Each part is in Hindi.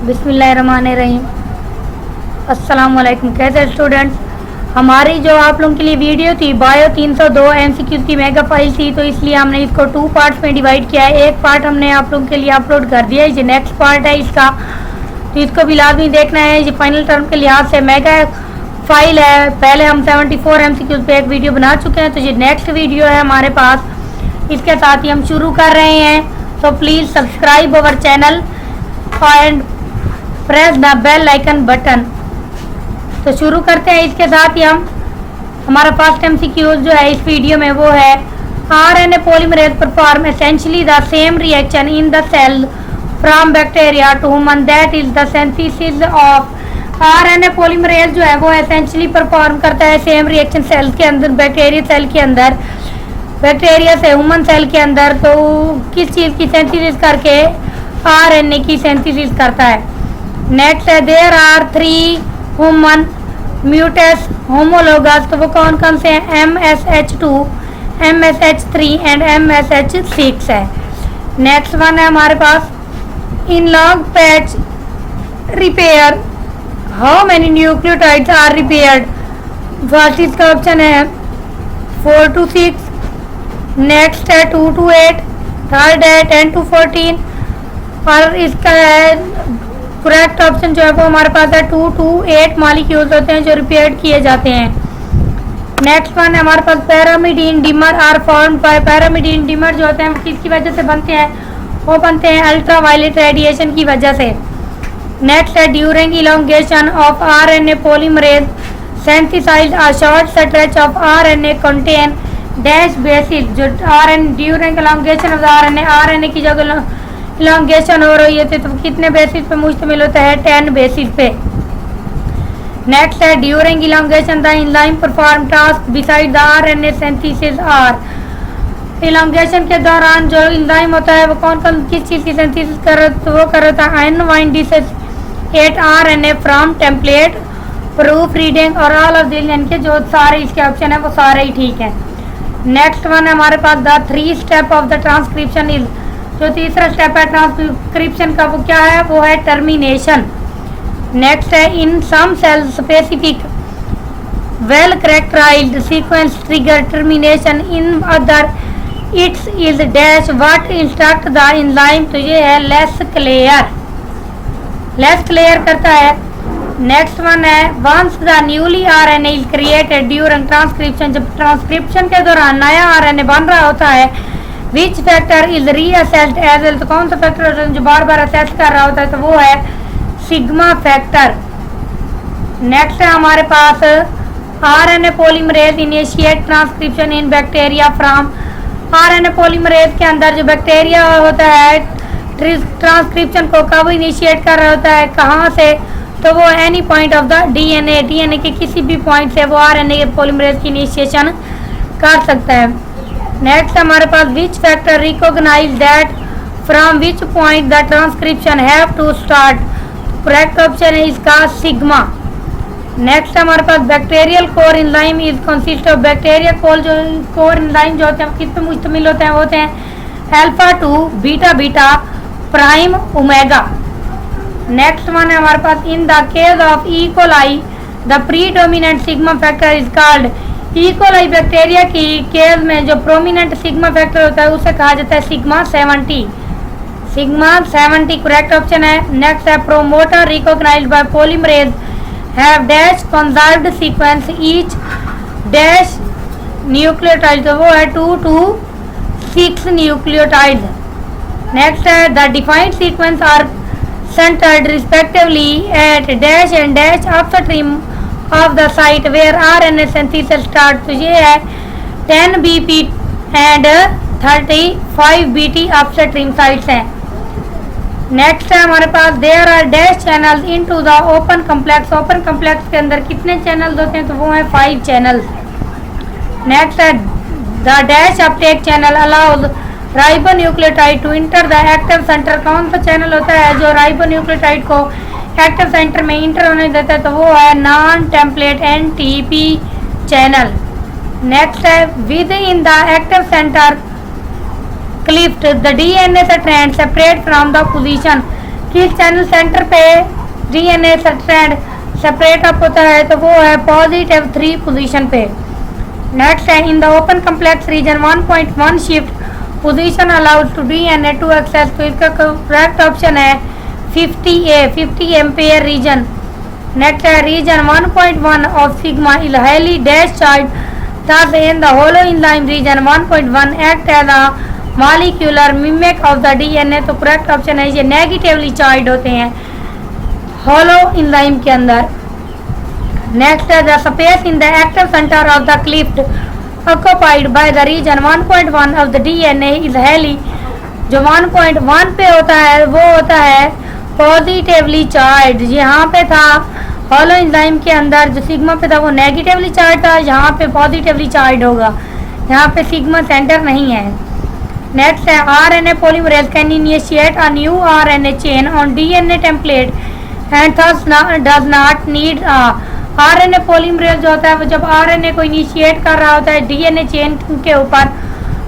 बिस्मिल्लाहिर्रहमानिर्रहीम। अस्सलाम वालेकुम। कैसे स्टूडेंट्स, हमारी जो आप लोगों के लिए वीडियो थी बायो 302 एमसीक्यू की मेगा फाइल थी, तो इसलिए हमने इसको 2 पार्ट्स में डिवाइड किया है। एक पार्ट हमने आप लोगों के लिए अपलोड कर दिया है, ये नेक्स्ट पार्ट है इसका, तो इसको भी लाजमी देखना है। ये फाइनल टर्म के लिहाज से मेगा फाइल है। पहले हम 74 एमसीक्यू पे एक वीडियो बना चुके हैं, तो ये नेक्स्ट वीडियो है हमारे पास। इसके साथ ही हम शुरू कर रहे हैं, तो please subscribe our channel and press the bell icon button. तो शुरू करते हैं। इसके साथ ही हम हमारा फर्स्ट एमसीक्यू जो है इस वीडियो में वो है RNA polymerase perform essentially the same reaction in the cell from bacteria to human, that is the synthesis of. RNA polymerase जो है वो एसेंशियली परफॉर्म करता है सेम रिएक्शन सेल के अंदर, बैक्टीरिया सेल के अंदर, बैक्टीरिया से ह्यूमन सेल के अंदर। तो किस चीज़ की सिंथेसिस करके? आरएनए की सिंथेसिस करता है। नेक्स्ट है देयर आर 3 ह्यूमन म्यूटेस होमोलोगस, तो वो कौन कौन से हैं? MSH2, MSH3 एंड MSH6 है। नेक्स्ट वन है हमारे पास in long patch repair how many nucleotides are repaired? First इसका ऑप्शन है 4 to 6, नेक्स्ट है 2 to 8, थर्ड है 10 to 14 और इसका करेक्ट ऑप्शन जो है वो हमारे पास है 2 to 8 मॉलिक्यूल्स होते हैं जो रिपेयर किए जाते हैं। नेक्स्ट वन है हमारे पास pyrimidine dimer are formed by. Pyrimidine dimer जो होते हैं वो किसकी वजह से बनते हैं? वो बनते हैं अल्ट्रा वायलेट रेडिएशन की वजह से। नेक्स्ट है during elongation of RNA polymerase synthesize a short stretch of RNA contain dash bases. जो RNA during elongation of RNA की जगह इलोंगेशन हो रही है तो कितने बेसिस पे मुश्तमिल होता है? 10 बेसिस पे। नेक्स्ट है during elongation the enzyme perform task beside the RNA synthesis are. Elongation के दौरान जो एंजाइम होता है वो कौन कौन किस चीज़ की सिंथेसिस करता है? Unwind dissociate RNA from template proof reading और ऑल ऑफ दिस, यानी कि जो सारे इसके ऑप्शन है वो सारे ही ठीक है। नेक्स्ट वन है हमारे पास the 3 step of the transcription is. जो तीसरा स्टेप है ट्रांसक्रिप्शन का वो क्या है? वो है टर्मिनेशन। नेक्स्ट है in some cells specific well characterized sequence trigger termination, in other its is dash what instruct the enzyme. तो ये है लेस क्लियर करता है। नेक्स्ट वन है once the newly RNA is created during transcription. जब ट्रांसक्रिप्शन के दौरान नया आरएनए बन रहा होता है, which factor is released as well. तो कौन सा फैक्टर जो बार बार असेस कर रहा होता है? तो वो है सिग्मा फैक्टर। नेक्स्ट है हमारे पास RNA polymerase initiate transcription in bacteria from. RNA polymerase के अंदर जो बैक्टीरिया होता है ट्रांसक्रिप्शन को कब इनिशिएट कर रहा होता है, कहाँ से? तो वो any point of the DNA के किसी भी पॉइंट से वो आरएनए पॉलीमरेज की इनिशिएशन कर सकता है। नेक्स्ट हमारे पास which factor recognize that from which point the transcription have to start? Correct option है इसका सिग्मा। नेक्स्ट हमारे पास bacterial core enzyme is consist of. Bacteria core enzyme जो होते हैं किस पे मुश्तमिल होते हैं? होते हैं alpha two beta prime omega. Next one है हमारे पास in the case of E coli the predominant sigma factor is called. E coli bacteria की केस में जो प्रोमिनेंट सिग्मा फैक्टर होता है उसे कहा जाता है सिग्मा 70। सिग्मा 70 करेक्ट ऑप्शन है। नेक्स्ट है promoter recognised by polymerase have dash conserved sequence each dash nucleotide, तो वो है 2 to 6 न्यूक्लियोटाइड। नेक्स्ट है the defined sequence are centered respectively at dash and dash upstream of the site where RNA synthesis starts। तो ये है 10 BP and 35 BT upstream sites हैं। नेक्स्ट है हमारे पास there are dash channels into the open complex. Open complex के अंदर कितने चैनल्स होते हैं? तो वो है 5 चैनल्स। नेक्स्ट है the dash uptake channel allows ribonucleotide to enter the active centre. कौन सा चैनल होता है जो राइबोन्यूक्लियोटाइड को एक्टिव सेंटर में इंटर होने देता है? तो वो है non template NTP channel. Next है within the active center cleft the DNA strand separate from the position। किस चैनल सेंटर पे डीएनए स्ट्रैंड सेपरेट अप होता है, तो वो है पॉजिटिव 3 पोजीशन पे। नेक्स्ट है in the open complex region 1.1 shift position allowed to DNA to access, तो इसका करेक्ट ऑप्शन है 50 एम्पेयर रीजन। नेक्स्ट है region 1.1 of sigma is highly dash charge, thus in the hollow enzyme region 1.1 act as a molecular mimic of the DNA, तो करेक्ट ऑप्शन है ये नेगेटिवली चार्ज होते हैं hollow enzyme के अंदर। नेक्स्ट है the space in the active centre of the Clift occupied by the region 1.1 of the DNA is highly, जो 1.1 पे होता है वो होता है पॉजिटिवली चार्ज। यहाँ पे था हॉलो एंजाइम के अंदर जो सिग्मा पे था वो नेगेटिवली चार्ज था, यहाँ पे पॉजिटिवली चार्ज होगा, यहाँ पे सिग्मा सेंटर नहीं है। नेक्स्ट है RNA polymerase can initiate a new RNA chain on DNA template and thus does not need RNA polymerase जो होता है वो जब आरएनए को इनिशिएट कर रहा होता है डीएनए चेन के ऊपर,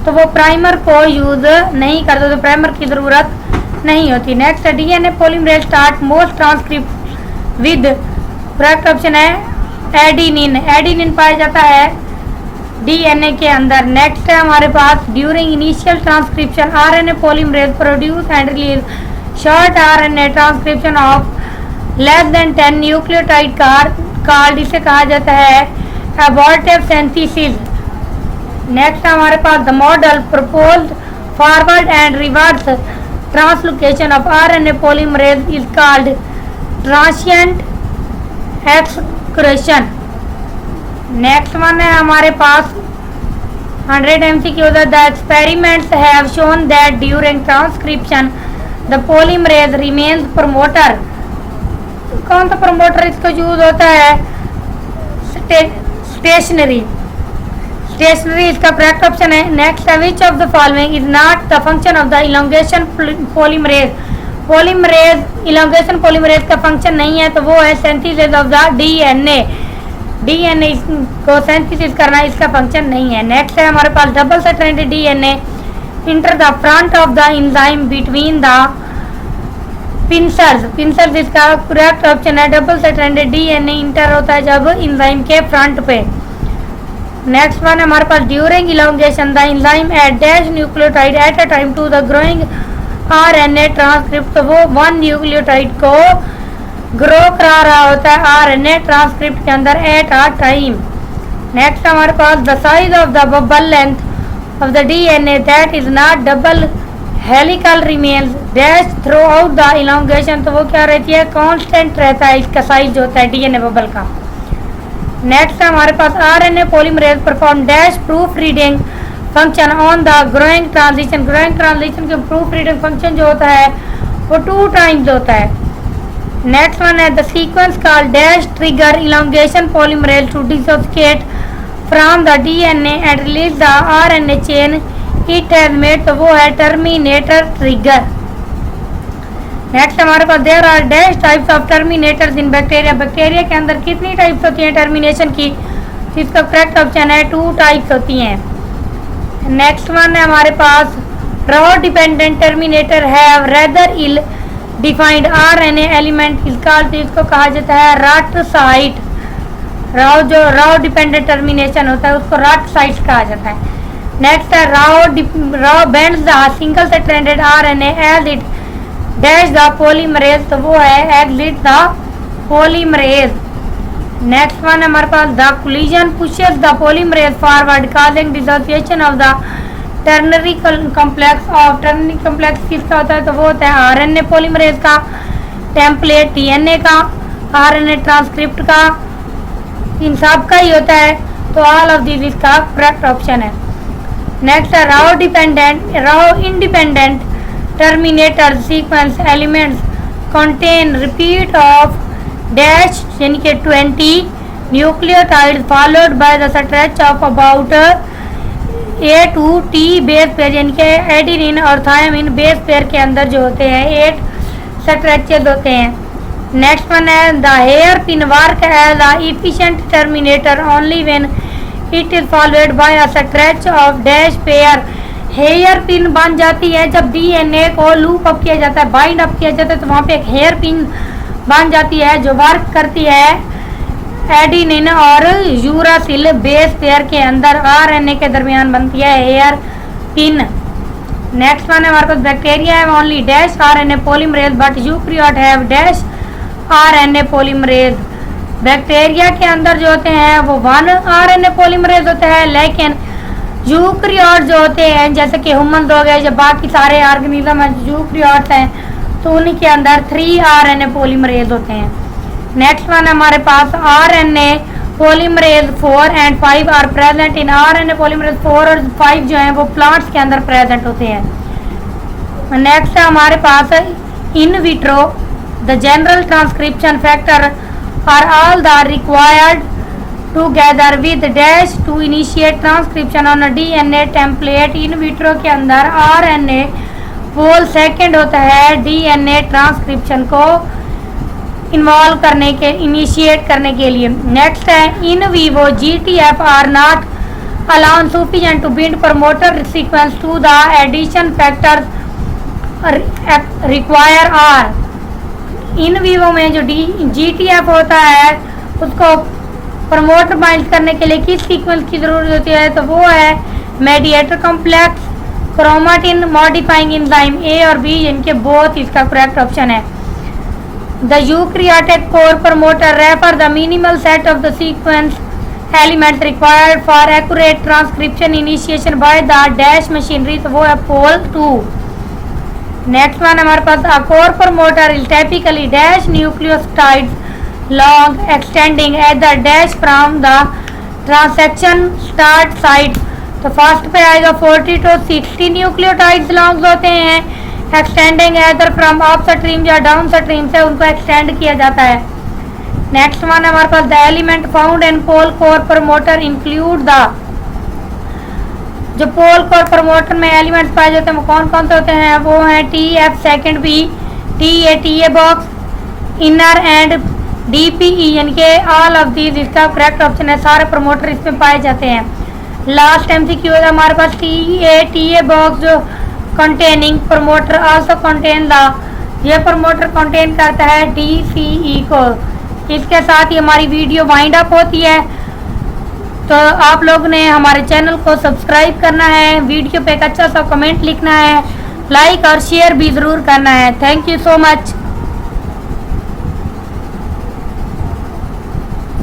तो वो प्राइमर को यूज नहीं करता, तो प्राइमर की ज़रूरत नहीं होती। नेक्स्ट है DNA polymerase start most transcript with, correct option है एडिनिन, एडिनिन पाया जाता है डीएनए के अंदर। नेक्स्ट है हमारे पास during initial transcription RNA polymerase produce and release short RNA transcription of less than 10 nucleotide card, इसे कहा जाता है एबॉर्टिव सिंथेसिस। नेक्स्ट हमारे पास the model proposed forward and reverse translocation of RNA polymerase is called transient excretion. Next one है हमारे पास 100 MCQ, the experiments have shown that during transcription the polymerase remains promoter, कौन सा प्रमोटर इसका यूज होता है स्टेशनरी, इसका करेक्ट ऑप्शन है। नेक्स्ट है which of the following is not the function of the elongation polymerase, elongation polymerase का फंक्शन नहीं है, तो वो है synthesis of the DNA, DNA को सिंथेसिस करना इसका फंक्शन नहीं है। नेक्स्ट है हमारे पास double stranded DNA enter the front of the enzyme between the pincers इसका करेक्ट ऑप्शन है डबल स्ट्रैंडेड डीएनए इंटर होता है जब एंजाइम के फ्रंट पे। नेक्स्ट वन हमारे पास during elongation the enzyme at dash nucleotide at a time to the growing RNA transcript, तो वो 1 न्यूक्लियोटाइड को ग्रो करा रहा होता है आरएनए ट्रांसक्रिप्ट के अंदर एट अ टाइम। नेक्स्ट हमारे पास the size of the bubble length of the DNA that is not double helical remains dash throughout the elongation, तो वो क्या रहती है कांस्टेंट रहता है इसका साइज जो होता है डीएनए बबल का। नेक्स्ट हमारे पास RNA polymerase perform dash proofreading function on the growing transition, के प्रूफ रीडिंग फंक्शन जो होता है वो 2 टाइम्स होता है। नेक्स्ट वन है the sequence called dash trigger elongation polymerase to dissociate from the DNA and release the RNA chain it has made, तो वो है टर्मिनेटर ट्रिगर। नेक्स्ट हमारे पास there are dash types of terminators in bacteria, bacteria के अंदर कितनी टाइप्स होती हैं टर्मिनेशन की, इसका करेक्ट ऑप्शन है 2 टाइप्स होती हैं। नेक्स्ट वन है हमारे पास rho dependent terminator have rather ill defined RNA element is called, तो इसको कहा जाता है रट साइट। रॉ डिपेंडेंट टर्मिनेशन होता है उसको रट साइट कहा जाता है। नेक्स्ट है rho bends the single stranded RNA as it dash the polymerase, तो वो है exit the polymerase. Next one हमारे पास the collision pushes the polymerase forward causing dissociation of the ternary complex of, ternary complex किसका होता है, तो वो होता है आरएनए पॉलीमरेज का, टेम्पलेट डीएनए का, आरएनए ट्रांसक्रिप्ट का, इन सब का ही होता है, तो ऑल ऑफ दिस इसका करेक्ट ऑप्शन है। नेक्स्ट है raw independent terminator sequence elements contain repeat of dash यानी कि 20 nucleotide followed by the stretch of about A to T base pair, यानी कि एडिनिन और थायमिन बेस पेयर के अंदर जो होते हैं 8 स्ट्रेचेस होते हैं। नेक्स्ट वन है the hairpin work as a efficient terminator only when it is followed by a stretch of dash pair hairpin बन जाती है। जब डीएनए को लूप अप किया जाता है, बाइंड अप किया जाता है, तो वहाँ पे एक हेयर पिन बन जाती है जो वर्क करती है एडिनिन और यूरासिल बेस पेयर के अंदर आरएनए के दरमियान बनती है हेयर पिन। नेक्स्ट वन है हमारे पास बैक्टीरिया है only dash RNA polymerase but eukaryote have dash RNA polymerase. Bacteria के अंदर जो होते हैं वो 1 आरएनए पॉलीमरेज होता है, लेकिन यूकैरियोट जो होते हैं जैसे कि ह्यूमन हो गए या बाकी सारे ऑर्गेनिज्म हैं यूकैरियोट्स हैं, तो उन्हीं के अंदर 3 आरएनए पॉलीमरेज होते हैं। नेक्स्ट वन हमारे पास RNA polymerase 4 and 5 are present in RNA polymerase 4 और 5 जो हैं वो प्लांट्स के अंदर प्रेजेंट होते हैं। नेक्स्ट है हमारे पास in vitro the general transcription factor are all the required together with dash to initiate transcription on DNA template. In vitro के अंदर आरएनए पोल सेकेंड होता है डीएनए ट्रांसक्रिप्शन को इन्वॉल्व करने के इनिशिएट करने के लिए। नेक्स्ट है in vivo GTF are not allowed sufficient to build promoter sequence to the addition factors require are. In vivo में जो जीटीएफ होता है उसको प्रमोटर बाइंड करने के लिए किस सीक्वेंस की जरूरत होती है, तो वो है mediator complex, chromatin modifying enzyme A और बी, इनके बोथ इसका करेक्ट ऑप्शन है। The eukaryotic core promoter refer the minimal set of the sequence elements required for accurate transcription initiation by the dash machinery, तो वो है पोल 2। नेक्स्ट वन हमारे पास a core promoter is typically dash nucleotides long extending at the dash from the transaction start site। तो फर्स्ट पे आएगा 40 to 60 न्यूक्लियोटाइड्स लॉन्ग होते हैं, extending either from upstream या डाउन स्ट्रीम से उनको एक्सटेंड किया जाता है। नेक्स्ट वन हमारे पास the element found in pol core promoter include the, जो पोल कोर प्रमोटर में एलिमेंट्स पाए जाते हैं वो कौन कौन से होते हैं, वो है T F second B, T A box, Inr and DPE, यानी कि ऑल ऑफ दीज इसका करेक्ट ऑप्शन है, सारे प्रमोटर इसमें पाए जाते हैं। लास्ट MCQ है हमारे पास TA बॉक्स जो containing promoter also contain the, ये प्रमोटर कंटेन करता है DCE को। इसके साथ ही हमारी वीडियो वाइंड अप होती है, तो आप लोग ने हमारे चैनल को सब्सक्राइब करना है, वीडियो पे एक अच्छा सा कमेंट लिखना है, लाइक और शेयर भी ज़रूर करना है। Thank you so much.